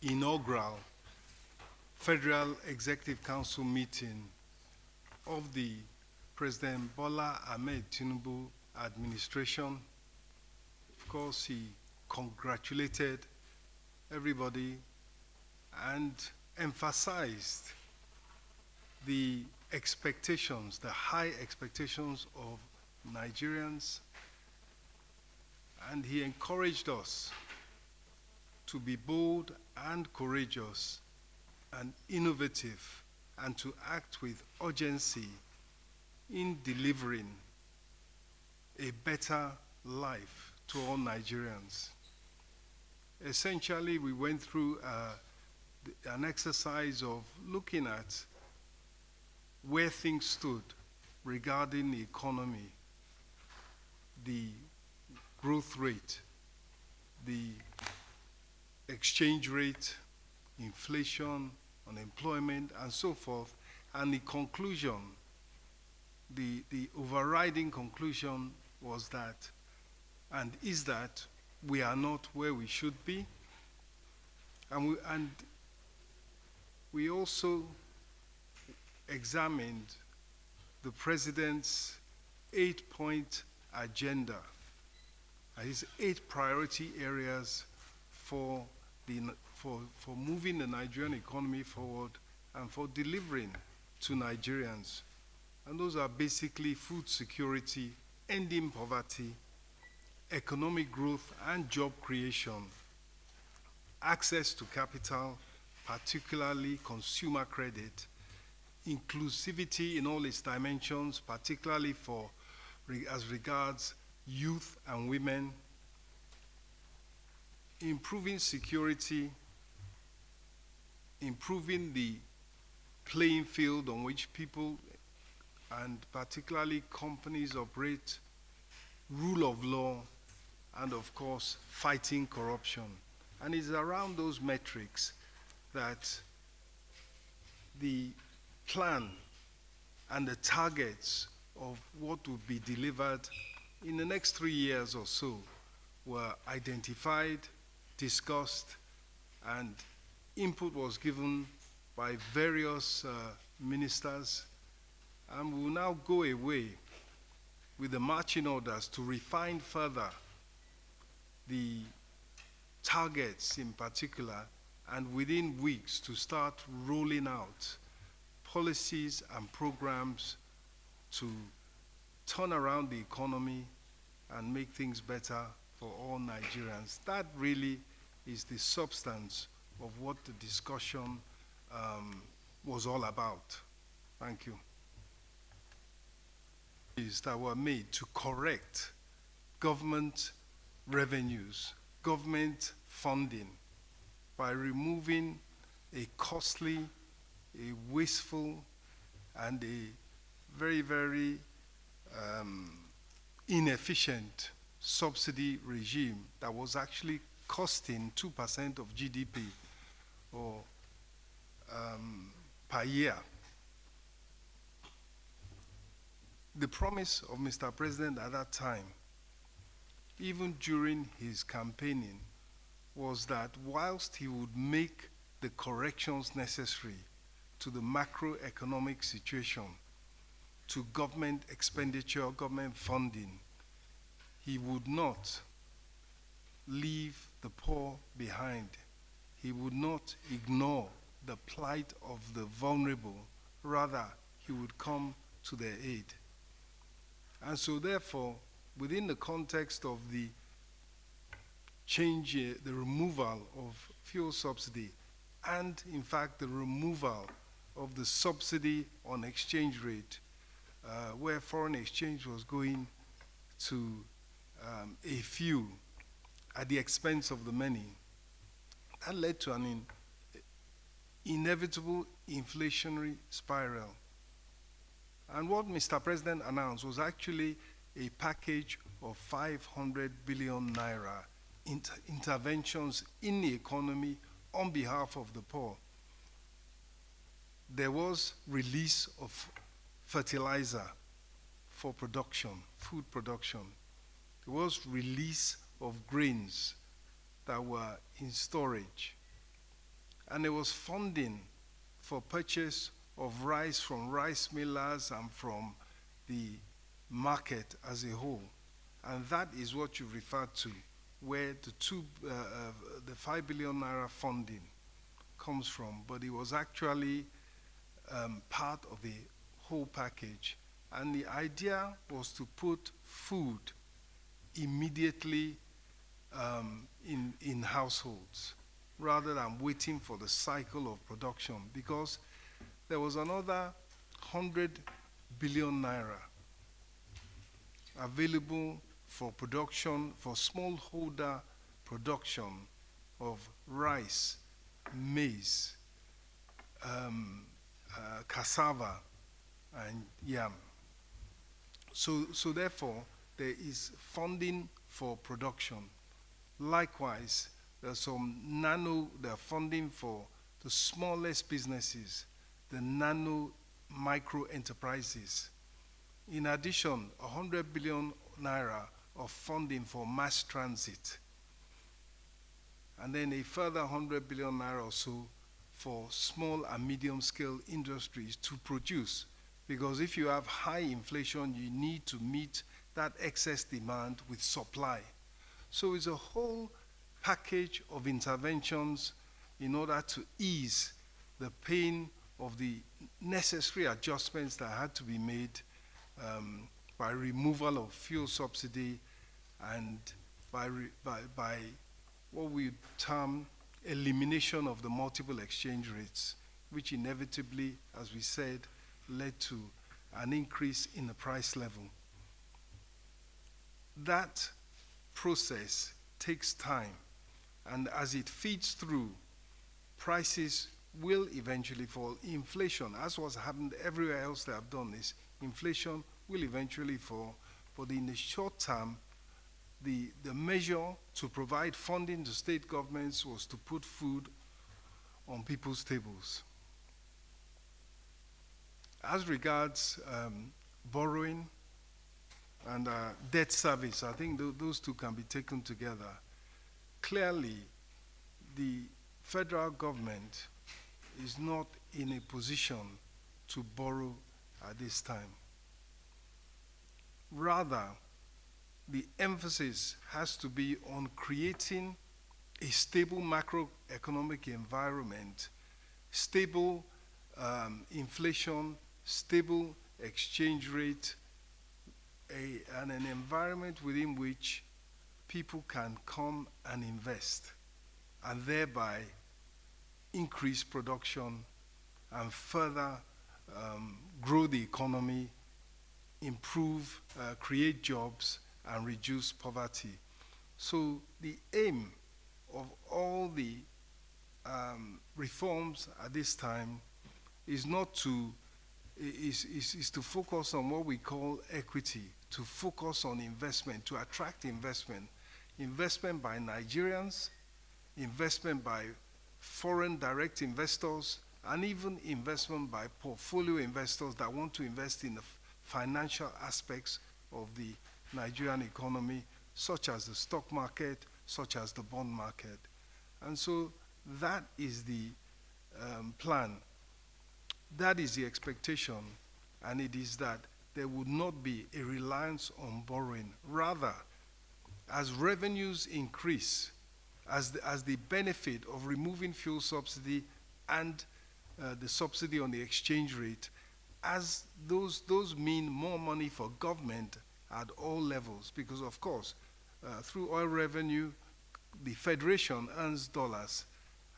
inaugural Federal Executive Council meeting of the President Bola Ahmed Tinubu administration. Of course, he congratulated everybody and emphasized the expectations, the high expectations of Nigerians, and he encouraged us to be bold and courageous and innovative and to act with urgency in delivering a better life to all Nigerians. Essentially, we went through an exercise of looking at where things stood regarding the economy, the growth rate, the exchange rate, inflation, unemployment, and so forth. And the conclusion, the overriding conclusion was that, and is that, we are not where we should be. And we also examined the President's 8-point agenda, his 8 priority areas for moving the Nigerian economy forward and for delivering to Nigerians. And those are basically food security, ending poverty, economic growth and job creation, access to capital, particularly consumer credit, inclusivity in all its dimensions, particularly as regards youth and women, improving security, improving the playing field on which people and particularly companies operate, rule of law, and of course, fighting corruption. And it's around those metrics that the plan and the targets of what will be delivered in the next 3 years or so were identified, discussed, and input was given by various ministers. And we will now go away with the marching orders to refine further the targets in particular, and within weeks to start rolling out policies and programs to turn around the economy and make things better for all Nigerians. That really is the substance of what the discussion was all about. Thank you. That were made to correct government revenues, government funding, by removing a costly, a wasteful, and a very, very inefficient subsidy regime that was actually costing 2% of GDP or per year. The promise of Mr. President at that time, even during his campaigning, was that whilst he would make the corrections necessary to the macroeconomic situation, to government expenditure, government funding, he would not leave the poor behind. He would not ignore the plight of the vulnerable. Rather, he would come to their aid. And so therefore, within the context of the change, the removal of fuel subsidy, and in fact the removal of the subsidy on exchange rate, where foreign exchange was going to a few at the expense of the many, that led to an inevitable inflationary spiral. And what Mr. President announced was actually a package of 500 billion naira interventions in the economy on behalf of the poor. There was release of fertilizer for production, food production. There was release of grains that were in storage. And there was funding for purchase of rice from rice millers and from the market as a whole. And that is what you referred to, where the 5 billion naira funding comes from. But it was actually part of the whole package. And the idea was to put food immediately in households, rather than waiting for the cycle of production, because there was another 100 billion naira available for production, for smallholder production of rice, maize, cassava, and yam. So therefore, there is funding for production. Likewise, there's there are funding for the smallest businesses, the nano micro enterprises. In addition, 100 billion naira of funding for mass transit. And then a further 100 billion naira or so for small and medium scale industries to produce. Because if you have high inflation, you need to meet that excess demand with supply. So it's a whole package of interventions in order to ease the pain of the necessary adjustments that had to be made by removal of fuel subsidy and by what we term elimination of the multiple exchange rates, which inevitably, as we said, led to an increase in the price level. That process takes time, and as it feeds through, prices will eventually fall. Inflation, as was happened everywhere else they have done this, inflation will eventually fall, but in the short term, the measure to provide funding to state governments was to put food on people's tables. As regards borrowing and debt service, I think those two can be taken together. Clearly, the federal government is not in a position to borrow at this time. Rather, the emphasis has to be on creating a stable macroeconomic environment, stable inflation, stable exchange rate, and an environment within which people can come and invest, and thereby increase production and further grow the economy, improve, create jobs, and reduce poverty. So the aim of all the reforms at this time is not to is to focus on what we call equity, to focus on investment, to attract investment by Nigerians, investment by foreign direct investors, and even investment by portfolio investors that want to invest in the financial aspects of the Nigerian economy, such as the stock market, such as the bond market. And so that is the plan. That is the expectation, and it is that there would not be a reliance on borrowing. Rather, as revenues increase, as the benefit of removing fuel subsidy and the subsidy on the exchange rate, as those mean more money for government at all levels, because of course, through oil revenue, the Federation earns dollars,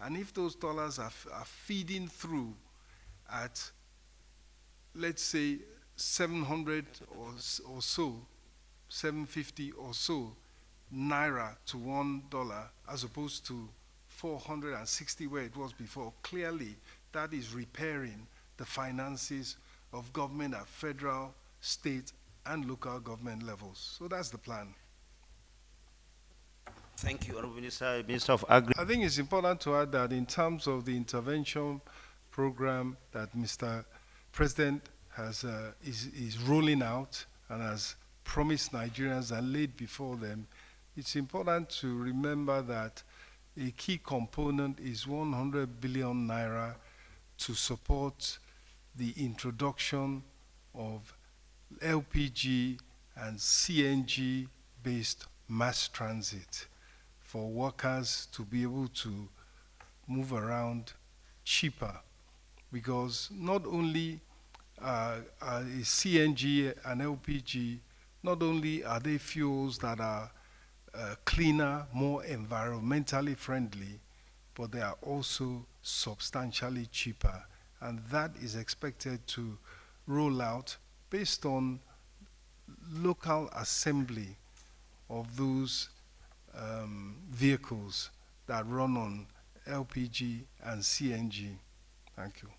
and if those dollars are feeding through at, let's say, 700 or so, 750 or so naira to $1, as opposed to 460 where it was before, clearly that is repairing the finances of government at federal, state, and local government levels. So that's the plan. Thank you, Honorable Minister, Minister of Agri. I think it's important to add that in terms of the intervention program that Mr. President is rolling out and has promised Nigerians and laid before them, it's important to remember that a key component is 100 billion naira to support the introduction of LPG and CNG based mass transit for workers to be able to move around cheaper, because not only is CNG and LPG, not only are they fuels that are cleaner, more environmentally friendly, but they are also substantially cheaper. And that is expected to roll out based on local assembly of those vehicles that run on LPG and CNG. Thank you.